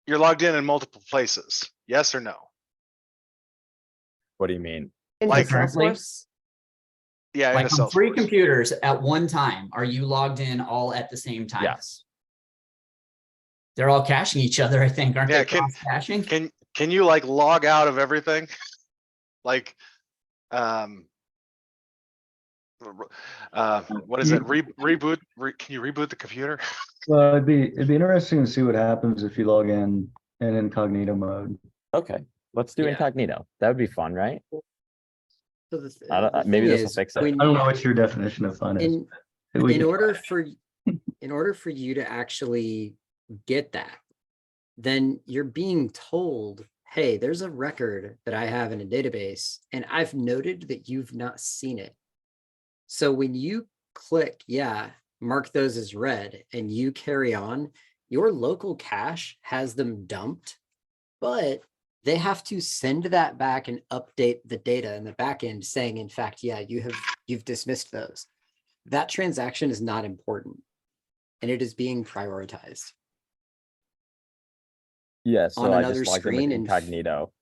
multiple places, yes or no? What do you mean? Into like currently- Salesforce? Yeah, in Like a on 3 Salesforce. computers at one time, are you logged in all at the same time? Yes. They're all caching each other, I think, aren't Yeah, they? can- Cross caching? Can you like log out of everything? Like, what is it? Reboot? Can you reboot the computer? Well, it'd be interesting to see what happens if you log in incognito mode. Okay, let's do Yeah. incognito. That would be fun, right? So the I don't- the maybe thing this will is, fix it. when- I don't know what your definition of fun is. We In can order try. for you to actually get that, then you're being told, hey, there's a record that I have in a database, and I've noted that you've not seen it. So when you click, yeah, mark those as red, and you carry on, your local cache has them dumped, but they have to send that back and update the data in the back end saying, in fact, yeah, you've dismissed those. That transaction is not important, and it is being prioritized. Yeah, so On I another just logged in screen with and incognito.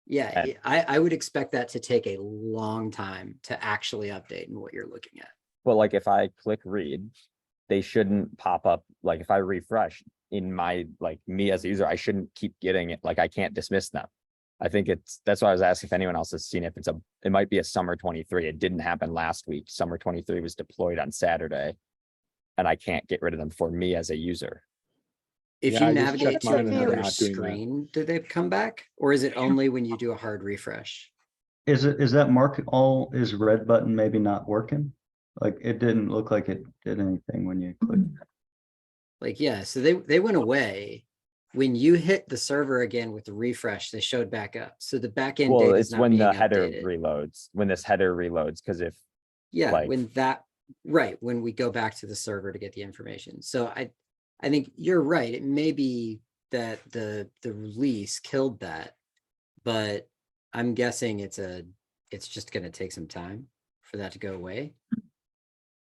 Yeah, And- I would expect that to take a long time to actually update in what you're looking at. But like if I click read, they shouldn't pop up. Like if I refresh in my, like me as a user, I shouldn't keep getting it. Like I can't dismiss them. I think that's why I was asking if anyone else has seen it. If it might be a summer 23. It didn't happen last week. Summer 23 was deployed on Saturday. And I can't get rid of them for me as a user. If Yeah, you I just navigate checked to mine and they're another not doing that. screen, do they come back? Or is it only when you do a hard refresh? Is that mark all is red button maybe not working? Like it didn't look like it did anything when you clicked. Like, yeah, so they went away. When you hit the server again with the refresh, they showed back up. So the backend Well, data is it's not when being the header updated. reloads, when this header reloads, because if Yeah, like- when that, right, when we go back to the server to get the information. So I think you're right. It may be that the release killed that, but I'm guessing it's just gonna take some time for that to go away.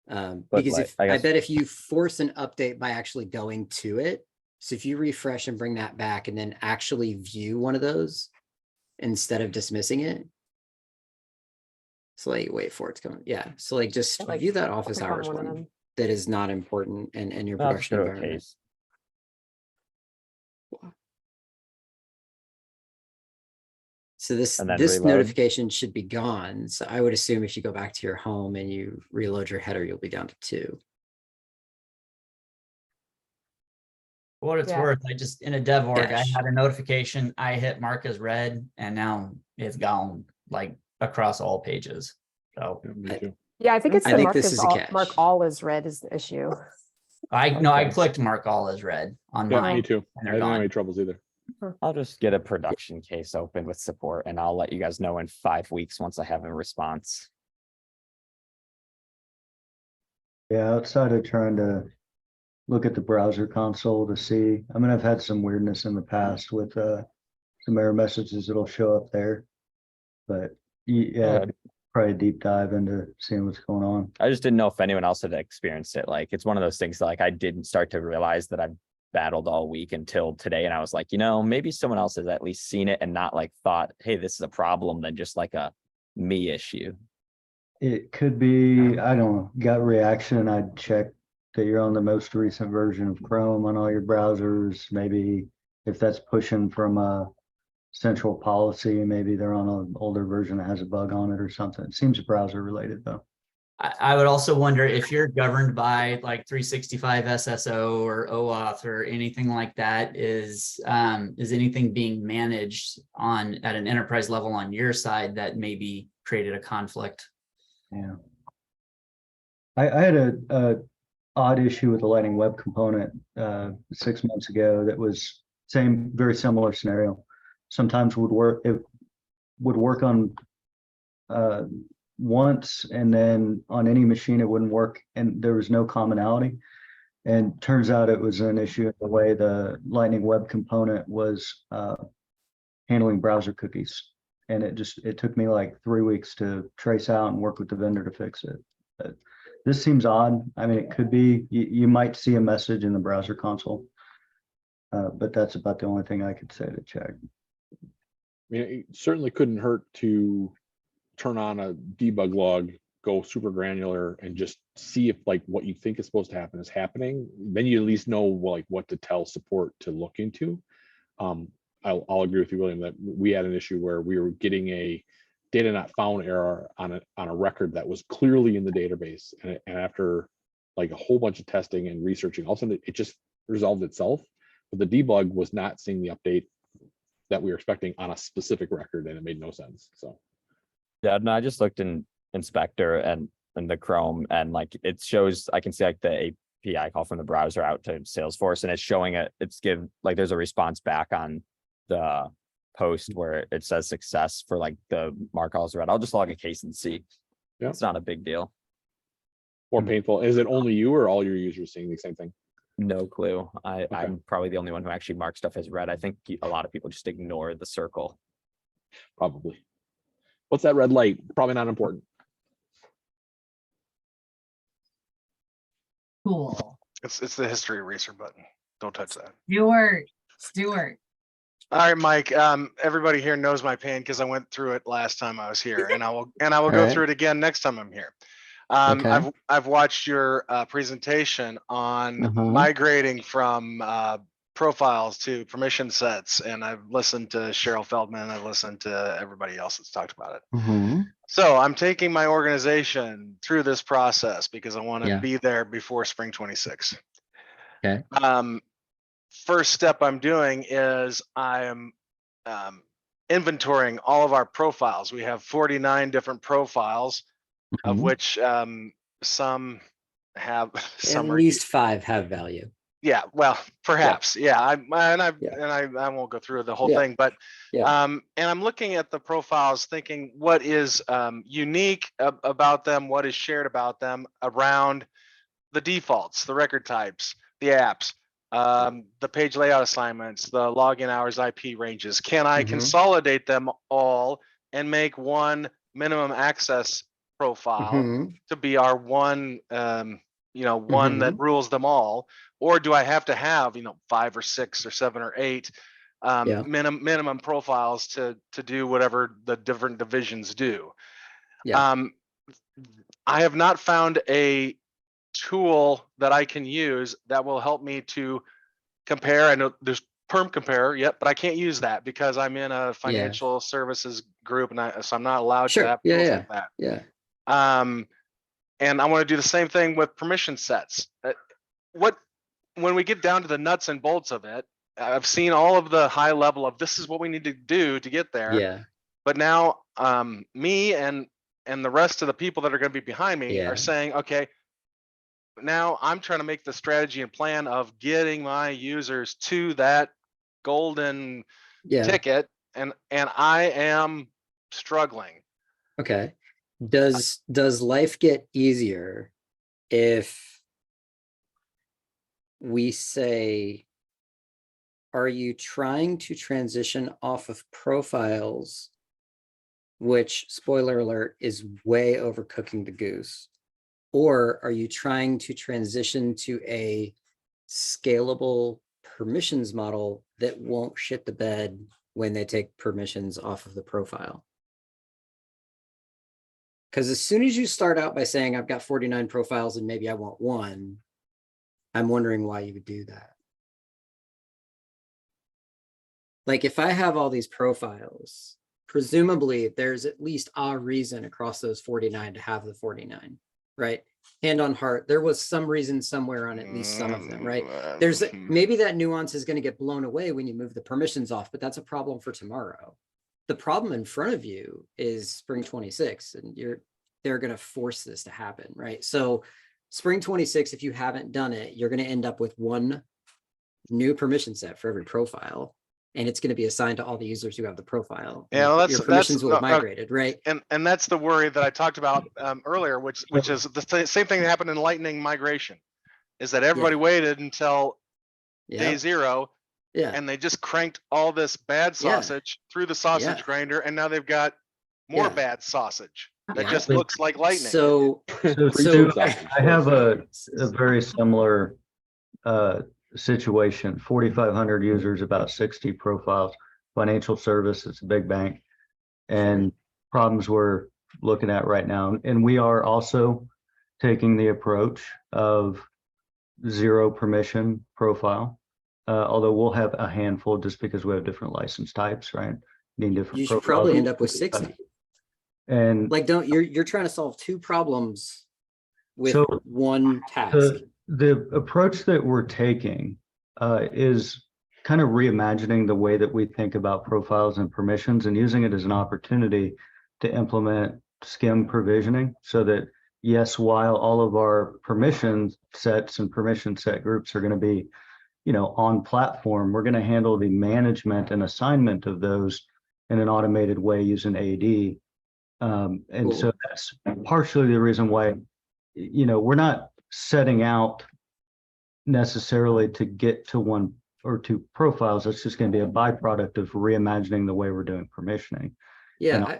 But, Because like, if I I guess- bet if you force an update by actually going to it, so if you refresh and bring that back and then actually view one of those instead of dismissing it. So like, wait for it to come. Yeah. So like, just Like, view that office click on hours one of one them. that is not important and your I'll just production go to a environment. case. So this And then this reload. notification should be gone. So I would assume if you go back to your home and you reload your header, you'll be down to 2. For what it's Yeah. worth, I just, in a dev org, I Cache. had a notification, I hit mark as red, and now it's gone, like, across all pages. So, Me too. Yeah, I think it's I the think mark this as is a all, cache. mark all is red is the issue. I Okay. clicked mark all as red on Yeah, mine. me too. and I they're didn't have gone. any troubles either. I'll just get a production case open with support and I'll let you guys know in 5 weeks once I have a response. Yeah, outside of trying to look at the browser console to see, I mean, I've had some weirdness in the past with some error messages that'll show up there. But yeah, Good. probably a deep dive into seeing what's going on. I just didn't know if anyone else had experienced it. Like, it's one of those things that, like, I didn't start to realize that I've battled all week until today. And I was like, maybe someone else has at least seen it and not like thought, hey, this is a problem than just like a me issue. It could be, I don't know, gut reaction. I'd check that you're on the most recent version of Chrome on all your browsers. Maybe if that's pushing from a central policy, maybe they're on an older version that has a bug on it or something. It seems browser related though. I would also wonder if you're governed by like 365 SSO or OAuth or anything like that. Is anything being managed at an enterprise level on your side that maybe created a conflict? Yeah. I had odd issue with the Lightning Web Component 6 months ago that was very similar scenario. Sometimes it would work on once, and then on any machine it wouldn't work, and there was no commonality. And turns out it was an issue in the way the Lightning Web Component was handling browser cookies. And it took me like 3 weeks to trace out and work with the vendor to fix it. But this seems odd. I mean, it could be, you might see a message in the browser console, but that's about the only thing I could say to check. I mean, it certainly couldn't hurt to turn on a debug log, go super granular, and just see if like what you think is supposed to happen is happening. Then you at least know like what to tell support to look into. I'll agree with you, William, that we had an issue where we were getting a data not found error on a record that was clearly in the database, and after like a whole bunch of testing and researching, all of a sudden it just resolved itself. But the debug was not seeing the update that we were expecting on a specific record, and it made no sense. So Yeah, no, I just looked in Inspector and the Chrome, and like it shows, I can see like the API call from the browser out to Salesforce, and it's showing it. There's a response back on the post where it says success for like the mark calls read. I'll just log a case and see. Yeah, it's not a big deal. More painful. Is it only you or all your users seeing the same thing? No clue. I'm probably the only one who actually marks stuff as red. I think a lot of people just ignore the circle. Probably. What's that red light? Probably not important. Cool. It's the history eraser button. Don't touch that. Stuart. All right, Mike. Everybody here knows my pain because I went through it last time I was here, and I will go right. through it again next time I'm here. Okay. I've watched your presentation on Uh-huh. migrating from profiles to permission sets, and I've listened to Cheryl Feldman. I've listened to everybody else that's talked about it. Mhm. So I'm taking my organization through this process because I want to Yeah. be there before spring 26. Okay. First step I'm doing is I am inventorying all of our profiles. We have 49 different profiles, of Mhm. which some have some At are least 5 have value. yeah, well, perhaps. Yeah, I won't go through the whole Yeah. thing, but Yeah. and I'm looking at the profiles thinking what is unique about them, what is shared about them around the defaults, the record types, the apps, the page layout assignments, the login hours, IP ranges. Can I Mhm. consolidate them all and make one minimum access profile Mhm. to be our one one that Mhm. rules them all? Or do I have to have 5 or 6 or 7 or 8 Yeah. minimum profiles to do whatever the different divisions do? Yeah. I have not found a tool that I can use that will help me to compare. I know there's Perm Compare, yep, but I can't use that because I'm in a financial services group, and so I'm not allowed to Sure. have Yeah. tools Yeah. like that. Yeah. And I want to do the same thing with permission sets. When we get down to the nuts and bolts of it, I've seen all of the high level of this is what we need to do to get there. Yeah. But now me and the rest of the people that are going to be behind me Yeah. are saying, okay, now I'm trying to make the strategy and plan of getting my users to that golden Yeah. ticket, and I am struggling. Okay. Does life get easier if we say, are you trying to transition off of profiles, which, spoiler alert, is way overcooking the goose? Or are you trying to transition to a scalable permissions model that won't shit the bed when they take permissions off of the profile? Because as soon as you start out by saying, I've got 49 profiles and maybe I want one, I'm wondering why you would do that. Like if I have all these profiles, presumably there's at least a reason across those 49 to have the 49, right? Hand on heart, there was some reason somewhere on at least some of them, right? There's maybe that nuance is going to get blown away when you move the permissions off, but that's a problem for tomorrow. The problem in front of you is spring 26, and they're going to force this to happen, right? So spring 26, if you haven't done it, you're going to end up with one new permission set for every profile. And it's going to be assigned to all the users who have the profile. Yeah, well, your permissions will have no, migrated, right? and that's the worry that I talked about earlier, which is the same thing that happened in Lightning migration, is that everybody waited until day 0, and they just cranked all this bad sausage through the sausage grinder, and now they've got more bad sausage that just looks like Lightning. So I have a very similar situation. 4,500 users, about 60 profiles, financial service, it's a big bank, and problems we're looking at right now. And we are also taking the approach of 0 permission profile, although we'll have a handful just because we have different license types, right? Need different. You should probably end up with 60. And like, you're trying to solve 2 problems with 1 task. The approach that we're taking is kind of reimagining the way that we think about profiles and permissions, and using it as an opportunity to implement skim provisioning, so that, yes, while all of our permission sets and permission set groups are going to be, on platform, we're going to handle the management and assignment of those in an automated way using AD. And so that's partially the reason why, we're not setting out necessarily to get to 1 or 2 profiles. It's just going to be a byproduct of reimagining the way we're doing permissioning. Yeah,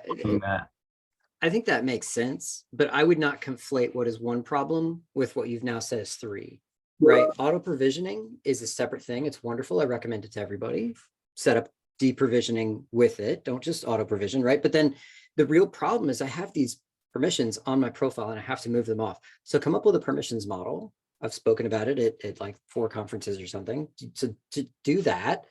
I think that makes sense, but I would not conflate what is 1 problem with what you've now said is 3, right? Auto provisioning is a separate thing. It's wonderful. I recommend it to everybody. Set up deprovisioning with it. Don't just auto provision, right? But then the real problem is I have these permissions on my profile and I have to move them off. So come up with a permissions model. I've spoken about it at like 4 conferences or something. To do that,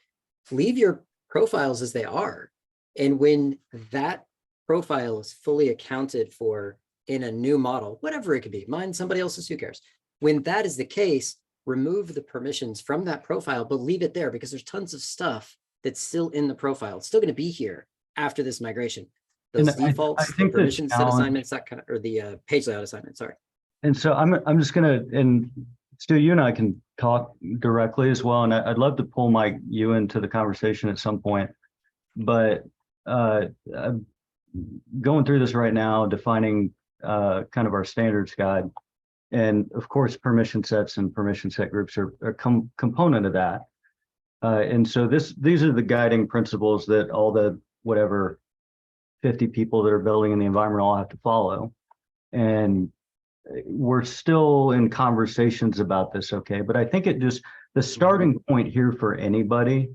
leave your profiles as they are. And when that profile is fully accounted for in a new model, whatever it could be, mine, somebody else's, who cares? When that is the case, remove the permissions from that profile, but leave it there, because there's tons of stuff that's still in the profile. It's still going to be here after this migration. Those defaults, the permission set assignments, that kind of, or the page layout assignment, sorry. And so I'm just gonna, and Stu, you and I can talk directly as well, and I'd love to pull you into the conversation at some point. But I'm going through this right now, defining kind of our standards guide, and of course, permission sets and permission set groups are a component of that. And so these are the guiding principles that all the whatever 50 people that are building in the environment all have to follow. And we're still in conversations about this, okay? But I think the starting point here for anybody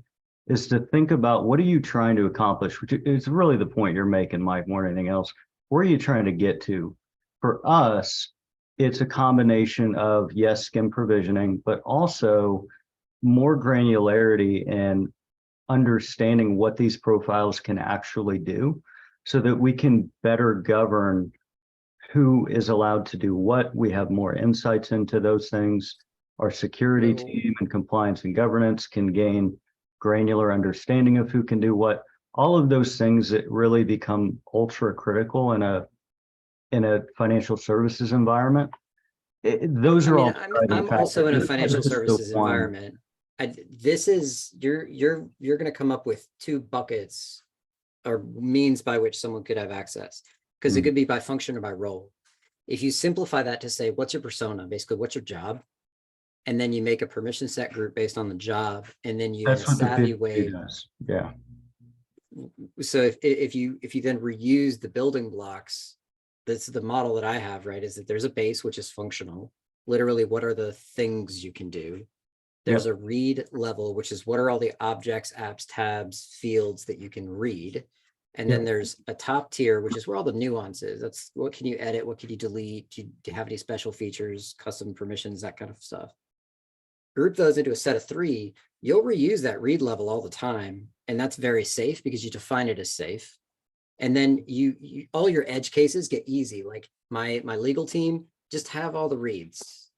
is to think about, what are you trying to accomplish? Which is really the point you're making, Mike, more than anything else. Where are you trying to get to? For us, it's a combination of, yes, skim provisioning, but also more granularity and understanding what these profiles can actually do, so that we can better govern who is allowed to do what. We have more insights into those things. Our security team and compliance and governance can gain granular understanding of who can do what. All of those things that really become ultra critical in a financial services environment. Those are all. I'm also in a financial services environment. This is, you're going to come up with 2 buckets or means by which someone could have access, because it could be by function or by role. If you simplify that to say, what's your persona, basically, what's your job? And then you make a permission set group based on the job, and then you, in a savvy way. Yeah. So if you then reuse the building blocks, that's the model that I have, right? Is that there's a base, which is functional. Literally, what are the things you can do? There's a read level, which is what are all the objects, apps, tabs, fields that you can read. And then there's a top tier, which is where all the nuances. That's what can you edit? What can you delete? Do you have any special features, custom permissions, that kind of stuff? Group those into a set of 3. You'll reuse that read level all the time. And that's very safe because you define it as safe. And then you all your edge cases get easy. Like my legal team, just have all the reads.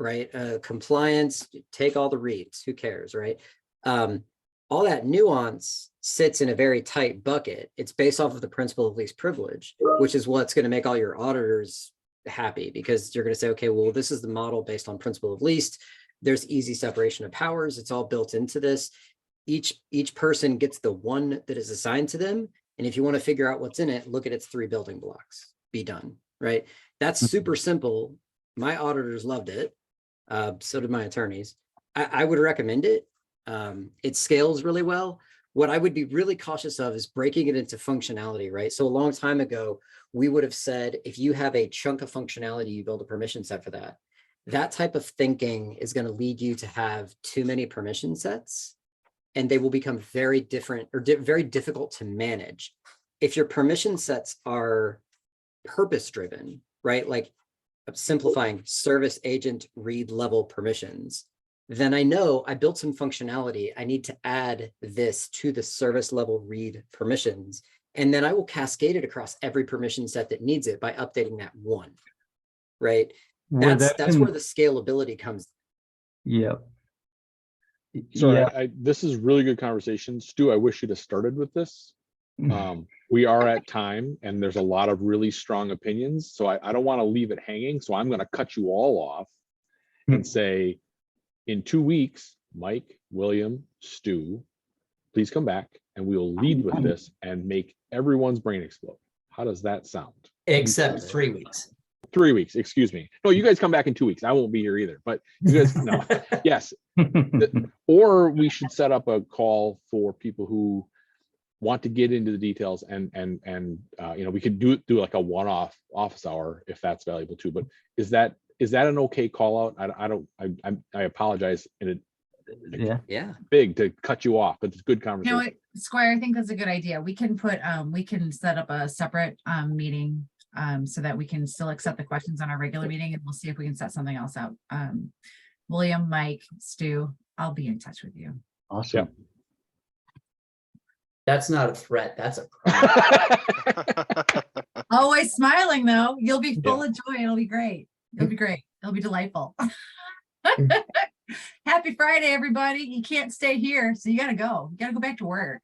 Right? Compliance, take all the reads, who cares, right? All that nuance sits in a very tight bucket. It's based off of the principle of least privilege, which is what's going to make all your auditors happy because you're going to say, okay, well, this is the model based on principle of least. There's easy separation of powers. It's all built into this. Each person gets the one that is assigned to them. And if you want to figure out what's in it, look at its 3 building blocks, be done, right? That's super simple. My auditors loved it. So did my attorneys. I would recommend it. It scales really well. What I would be really cautious of is breaking it into functionality, right? So a long time ago, we would have said, if you have a chunk of functionality, you build a permission set for that. That type of thinking is going to lead you to have too many permission sets, and they will become very different or very difficult to manage. If your permission sets are purpose-driven, right? Like simplifying service agent read level permissions, then I know I built some functionality. I need to add this to the service level read permissions. And then I will cascade it across every permission set that needs it by updating that one, right? That's where the scalability comes. Yep. Sorry, Yeah. this is really good conversation. Stu, I wish you'd have started with this. We are at time and there's a lot of really strong opinions. So I don't want to leave it hanging. So I'm going to cut you all off and say, in 2 weeks, Mike, William, Stu, please come back and we will lead with this and make everyone's brain explode. How does that sound? Except 3 weeks. 3 weeks, excuse me. No, you guys come back in 2 weeks. I won't be here either, but you guys, no, yes. Or we should set up a call for people who want to get into the details and you know, we could do like a one-off office hour if that's valuable too. But is that an okay call out? I apologize in Yeah. big to cut you off, but it's good You conversation. know what, Squire, I think that's a good idea. We can put, we can set up a separate meeting so that we can still accept the questions on our regular meeting, and we'll see if we can set something else out. William, Mike, Stu, I'll be in touch with you. Awesome. That's not a threat. That's a promise. Always smiling though. You'll be full of joy. It'll be great. It'll be great. It'll be delightful. Happy Friday, everybody. You can't stay here, so you gotta go. You gotta go back to work.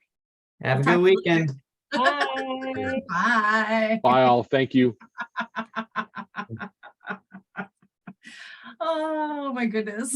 Have a Talk good to you weekend. Bye. Bye. Bye all. Thank you. Oh my goodness.